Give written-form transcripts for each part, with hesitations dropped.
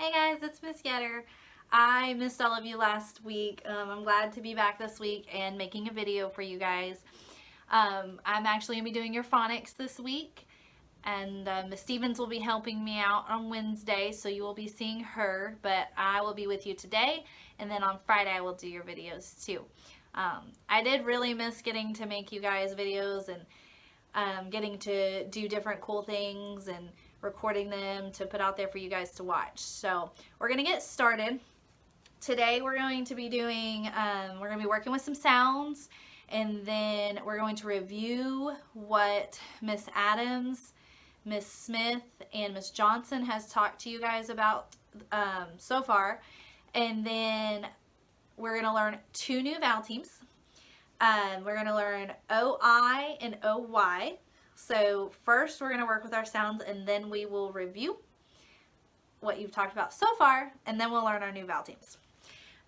Hey guys, it's Miss Getter. I missed all of you last week. I'm glad to be back this week and making a video for you guys. I'm actually going to be doing your phonics this week, and Miss Stevens will be helping me out on Wednesday, so you will be seeing her, but I will be with you today, and then on Friday I will do your videos too. I did really miss getting to make you guys videos and getting to do different cool things and recording them to put out there for you guys to watch. So we're gonna get started. Today we're going to be doing, we're gonna be working with some sounds, and then we're going to review what Miss Adams, Miss Smith, and Miss Johnson has talked to you guys about so far. And then we're gonna learn two new vowel teams. We're gonna learn OI and OY. So first we're going to work with our sounds, and then we will review what you've talked about so far, and then we'll learn our new vowel teams.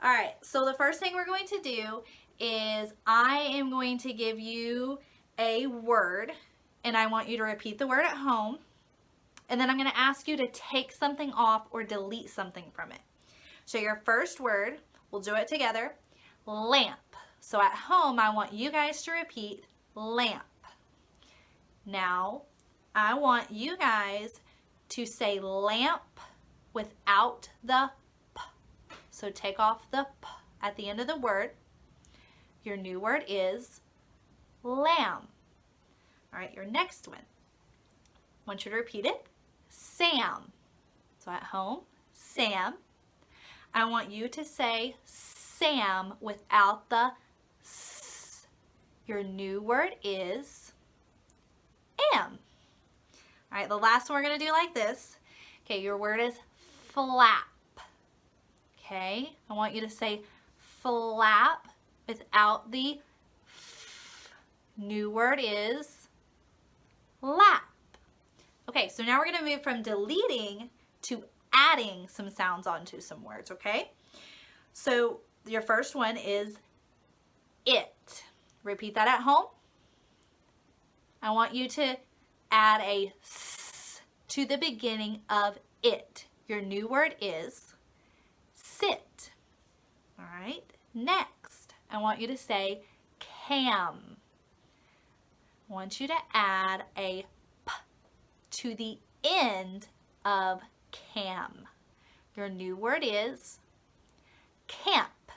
Alright, so the first thing we're going to do is I am going to give you a word, and I want you to repeat the word at home, and then I'm going to ask you to take something off or delete something from it. So your first word, we'll do it together, lamp. So at home I want you guys to repeat lamp. Now, I want you guys to say lamp without the p. So take off the p at the end of the word. Your new word is lamb. All right, your next one. I want you to repeat it. Sam. So at home, Sam. I want you to say Sam without the s. Your new word is am. All right, the last one we're going to do like this. Okay, your word is flap. Okay, I want you to say flap without the f. New word is lap. Okay, so now we're going to move from deleting to adding some sounds onto some words, okay? So your first one is it. Repeat that at home. I want you to add a s to the beginning of it. Your new word is sit. All right. Next, I want you to say cam. I want you to add a p to the end of cam. Your new word is camp.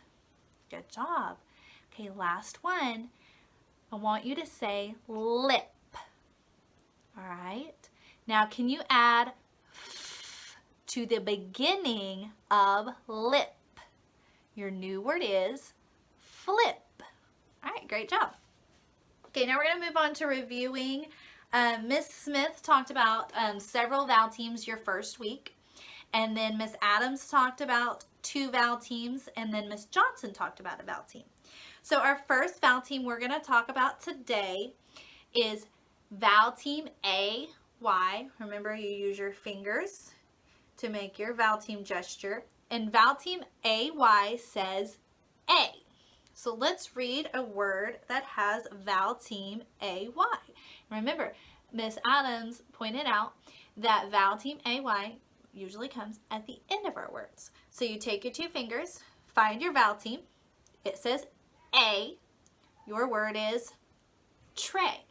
Good job. Okay, last one. I want you to say lip. All right. Now, can you add f to the beginning of lip? Your new word is flip. All right, great job. Okay, now we're going to move on to reviewing. Miss Smith talked about several vowel teams your first week, and then Miss Adams talked about two vowel teams, and then Miss Johnson talked about a vowel team. So our first vowel team we're going to talk about today is Vowel Team AY. Remember, you use your fingers to make your vowel team gesture. And Vowel Team AY says A. So let's read a word that has Vowel Team AY. Remember, Miss Adams pointed out that Vowel Team AY usually comes at the end of our words. So you take your two fingers, find your vowel team. It says A. Your word is tray.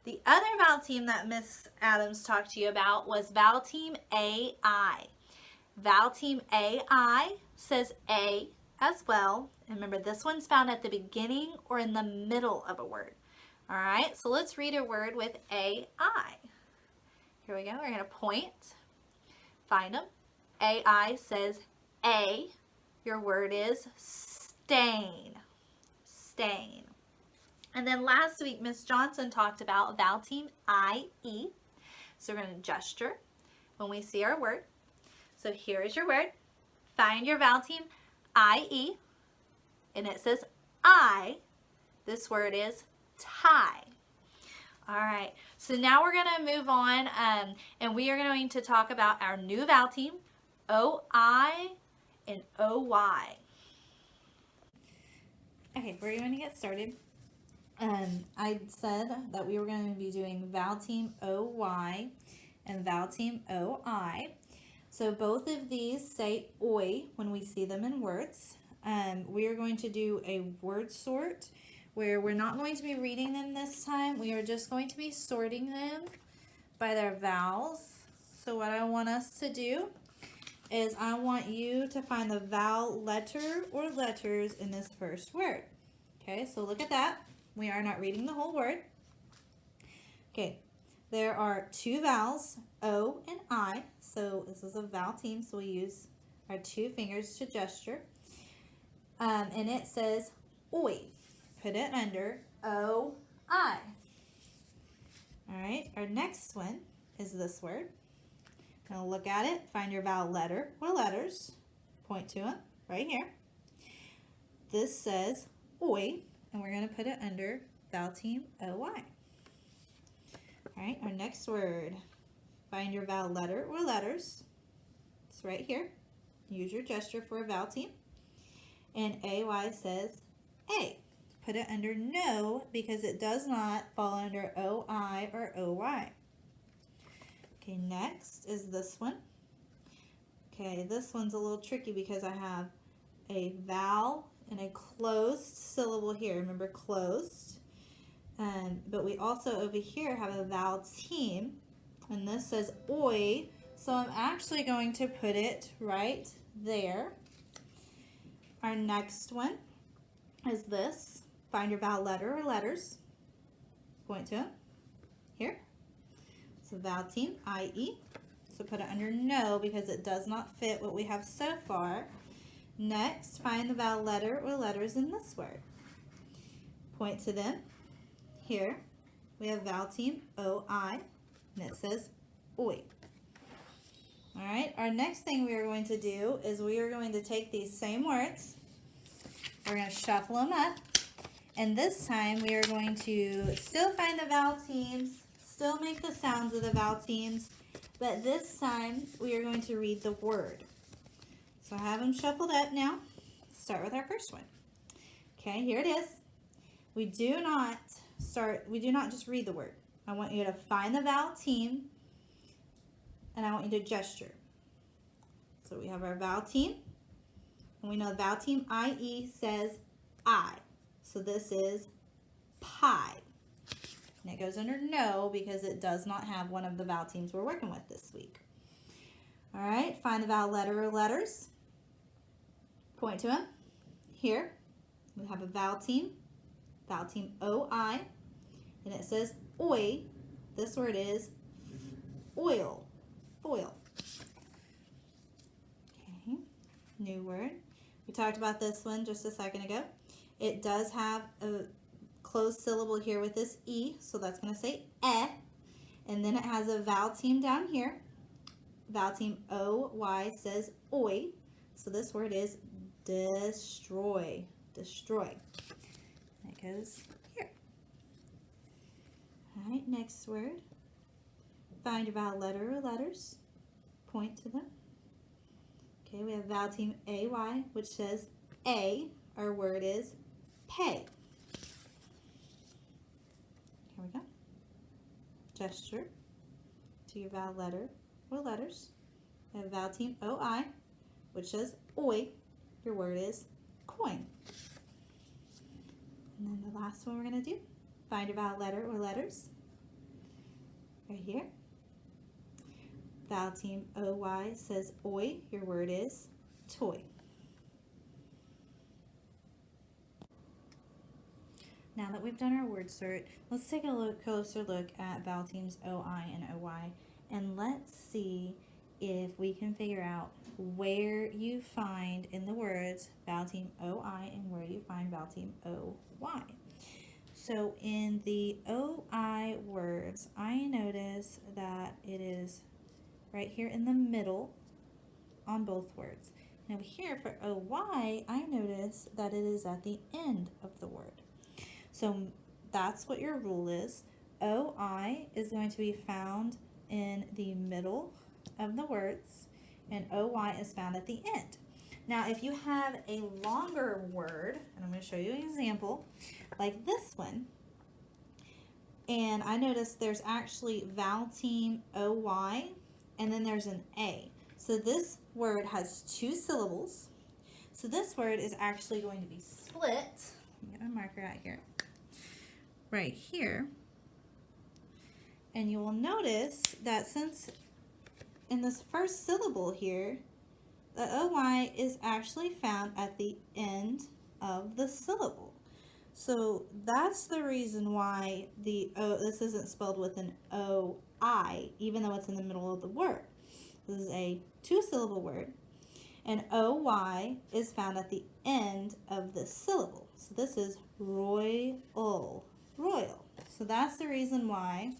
The other vowel team that Miss Adams talked to you about was Vowel Team AI. Vowel Team AI says A as well. And remember, this one's found at the beginning or in the middle of a word. All right, so let's read a word with AI. Here we go. We're going to point, find them. AI says A. Your word is stain. Stain. And then last week, Miss Johnson talked about Vowel Team IE. So we're going to gesture when we see our word. So here is your word. Find your Vowel Team IE. And it says I. This word is tie. All right. So now we're going to move on, and we are going to talk about our new vowel team, OI and OY. Okay, we're going to get started. I said that we were going to be doing Vowel Team OY and Vowel Team OI. So both of these say oi when we see them in words. We are going to do a word sort where we're not going to be reading them this time. We are just going to be sorting them by their vowels. So what I want us to do is I want you to find the vowel letter or letters in this first word. Okay, so look at that. We are not reading the whole word. Okay, there are two vowels, O and I. So this is a vowel team, so we use our two fingers to gesture. And it says oi. Put it under O-I. All right, our next one is this word. Now look at it, find your vowel letter or letters, point to them right here. This says oi, and we're going to put it under vowel team O-I. All right, our next word, find your vowel letter or letters. It's right here. Use your gesture for a vowel team. And A-Y says A. Put it under no because it does not fall under O-I or O-Y. Okay, next is this one. Okay, this one's a little tricky because I have a vowel and a closed syllable here. Remember, closed. But we also over here have a vowel team, and this says oi, so I'm actually going to put it right there. Our next one is this. Find your vowel letter or letters. Point to them. Here. It's a vowel team, I-E. So put it under no because it does not fit what we have so far. Next, find the vowel letter or letters in this word. Point to them. Here, we have vowel team, O-I, and it says oi. All right, our next thing we are going to do is we are going to take these same words, we're going to shuffle them up, and this time we are going to still find the vowel teams, still make the sounds of the vowel teams, but this time we are going to read the word. So I have them shuffled up now. Start with our first one. Okay, here it is. We do not just read the word. I want you to find the vowel team, and I want you to gesture. So we have our vowel team, and we know the vowel team I-E says I. So this is pie. And it goes under no because it does not have one of the vowel teams we're working with this week. All right, find the vowel letter or letters. Point to them. Here, we have a vowel team O-I, and it says oi. This word is oil. Foil. Okay, new word. We talked about this one just a second ago. It does have a closed syllable here with this E, so that's going to say eh. And then it has a vowel team down here. Vowel team O-Y says oi. So this word is destroy. Destroy. And it goes here. All right, next word. Find your vowel letter or letters. Point to them. Okay, we have vowel team A-Y, which says A. Our word is pay. Here we go. Gesture to your vowel letter or letters. We have vowel team O-I, which says oi. Your word is coin. And then the last one we're going to do, find your vowel letter or letters. Right here. Vowel team O-Y says oi. Your word is toy. Now that we've done our word sort, let's take a closer look at vowel teams O-I and O-Y, and let's see if we can figure out where you find in the words vowel team O-I and where you find vowel team O-Y. So in the O-I words, I notice that it is right here in the middle on both words. Now here for O-Y, I notice that it is at the end of the word. So that's what your rule is. O-I is going to be found in the middle of the words, and O-Y is found at the end. Now if you have a longer word, and I'm going to show you an example, like this one, and I noticed there's actually vowel team O-Y, and then there's an A. So this word has 2 syllables. So this word is actually going to be split. I'm going to marker out here. Right here. And you will notice that since in this first syllable here, the OY is actually found at the end of the syllable. So that's the reason why this isn't spelled with an OI, even though it's in the middle of the word. This is a 2-syllable word, and OY is found at the end of the syllable. So this is royal, royal. So that's the reason why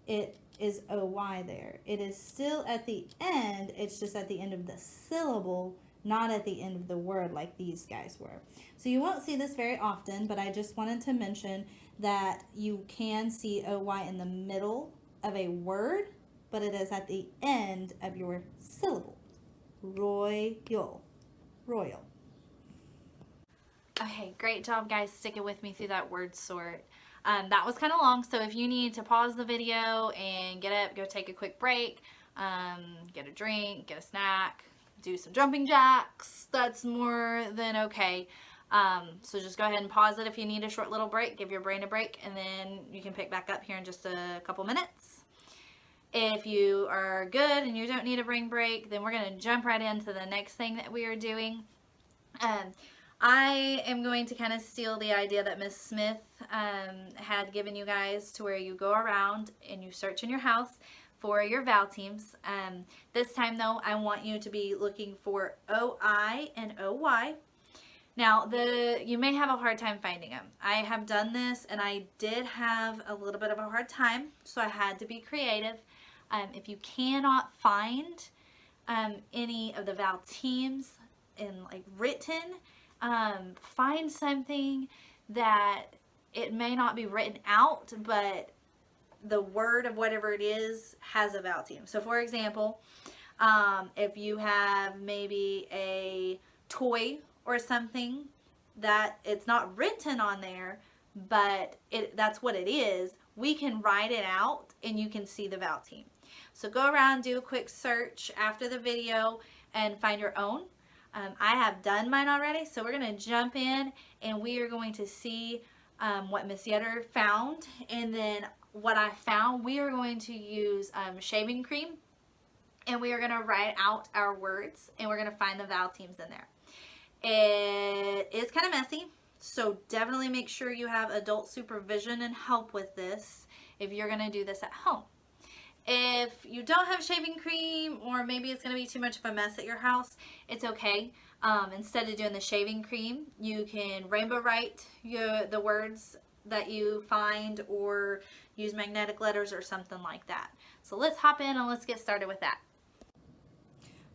it is OY there. It is still at the end, it's just at the end of the syllable, not at the end of the word like these guys were. So you won't see this very often, but I just wanted to mention that you can see OY in the middle of a word, but it is at the end of your syllable. Royal, royal. Okay, great job guys sticking with me through that word sort. That was kind of long, so if you need to pause the video and get up, go take a quick break, get a drink, get a snack, do some jumping jacks, that's more than okay. So just go ahead and pause it if you need a short little break, give your brain a break, and then you can pick back up here in just a couple minutes. If you are good and you don't need a brain break, then we're going to jump right into the next thing that we are doing. I am going to kind of steal the idea that Miss Smith had given you guys, to where you go around and you search in your house for your vowel teams. This time though, I want you to be looking for OI and OY. Now, you may have a hard time finding them. I have done this and I did have a little bit of a hard time, so I had to be creative. If you cannot find any of the vowel teams in like written, find something that it may not be written out, but the word of whatever it is has a vowel team. So for example, if you have maybe a toy or something that it's not written on there, but that's what it is, we can write it out and you can see the vowel team. So go around, do a quick search after the video and find your own. I have done mine already, so we're going to jump in and we are going to see what Miss Yetter found, and then what I found, we are going to use shaving cream, and we are going to write out our words, and we're going to find the vowel teams in there. It is kind of messy, so definitely make sure you have adult supervision and help with this if you're going to do this at home. If you don't have shaving cream, or maybe it's going to be too much of a mess at your house, it's okay. Instead of doing the shaving cream, you can rainbow write the words that you find, or use magnetic letters or something like that. So let's hop in and let's get started with that.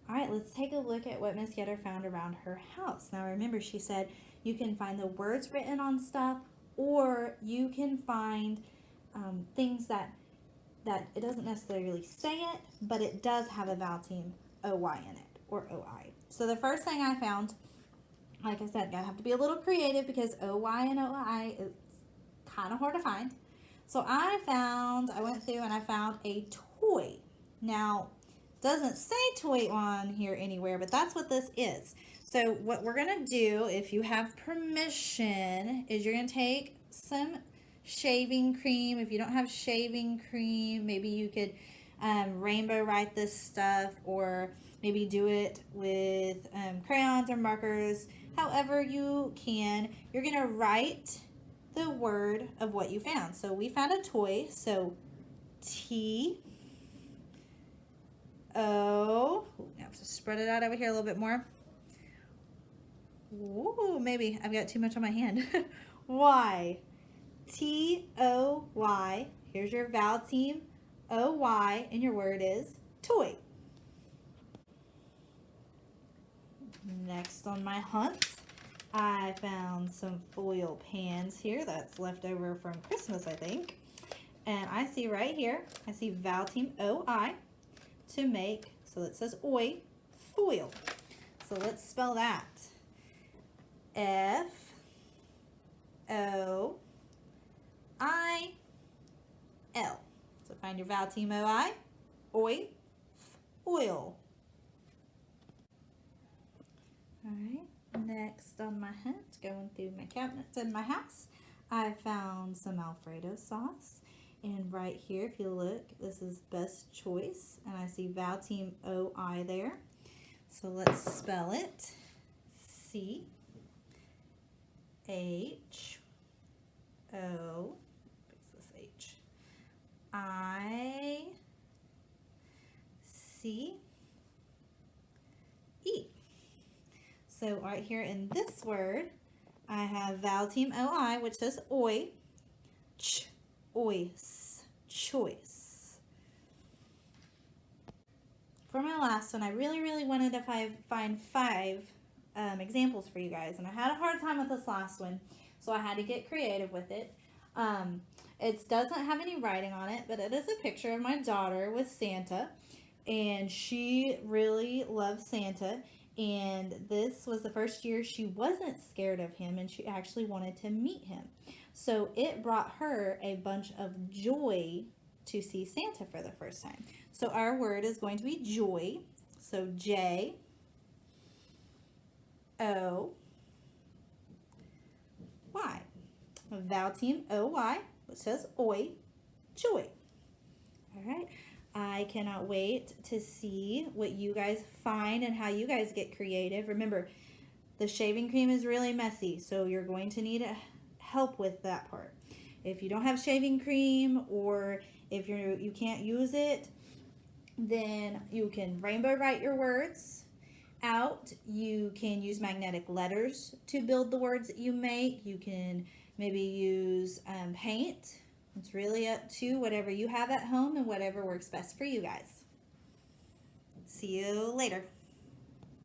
All right, let's take a look at what Miss Yetter found around her house. Now remember, she said you can find the words written on stuff, or you can find things that it doesn't necessarily say it, but it does have a vowel team OY in it, or OI. So the first thing I found, like I said, gotta have to be a little creative because OY and OI is kind of hard to find. So I went through and I found a toy. Now, it doesn't say toy on here anywhere, but that's what this is. So what we're gonna do, if you have permission, is you're gonna take some shaving cream. If you don't have shaving cream, maybe you could rainbow write this stuff, or maybe do it with crayons or markers. However you can, you're gonna write the word of what you found. So we found a toy, so T-O, I have to spread it out over here a little bit more. Ooh, maybe I've got too much on my hand. Y. T-O-Y. Here's your vowel team, O-Y, and your word is toy. Next on my hunt, I found some foil pans here that's left over from Christmas, I think. And I see right here, I see vowel team O-I to make, so it says oi, foil. So let's spell that. F-O I-L. So find your vowel team O-I, oi, oil. All right, next on my hunt, going through my cabinets in my house, I found some Alfredo sauce. And right here, if you look, this is Best Choice. And I see Vowel Team OI there. So let's spell it. C-H-O, fix this H, I-C-E. So right here in this word, I have Vowel Team OI, which says oi, choice, choice. For my last one, I really wanted to find five examples for you guys, and I had a hard time with this last one, so I had to get creative with it. It doesn't have any writing on it, but it is a picture of my daughter with Santa, and she really loves Santa. And this was the first year she wasn't scared of him, and she actually wanted to meet him. So it brought her a bunch of joy to see Santa for the first time. So our word is going to be joy. So J-O-Y, Vowel Team O-Y, which says oi, joy. All right. I cannot wait to see what you guys find and how you guys get creative. Remember, the shaving cream is really messy, so you're going to need help with that part. If you don't have shaving cream, or if you can't use it, then you can rainbow write your words out. You can use magnetic letters to build the words that you make. You can maybe use paint. It's really up to whatever you have at home and whatever works best for you guys. See you later.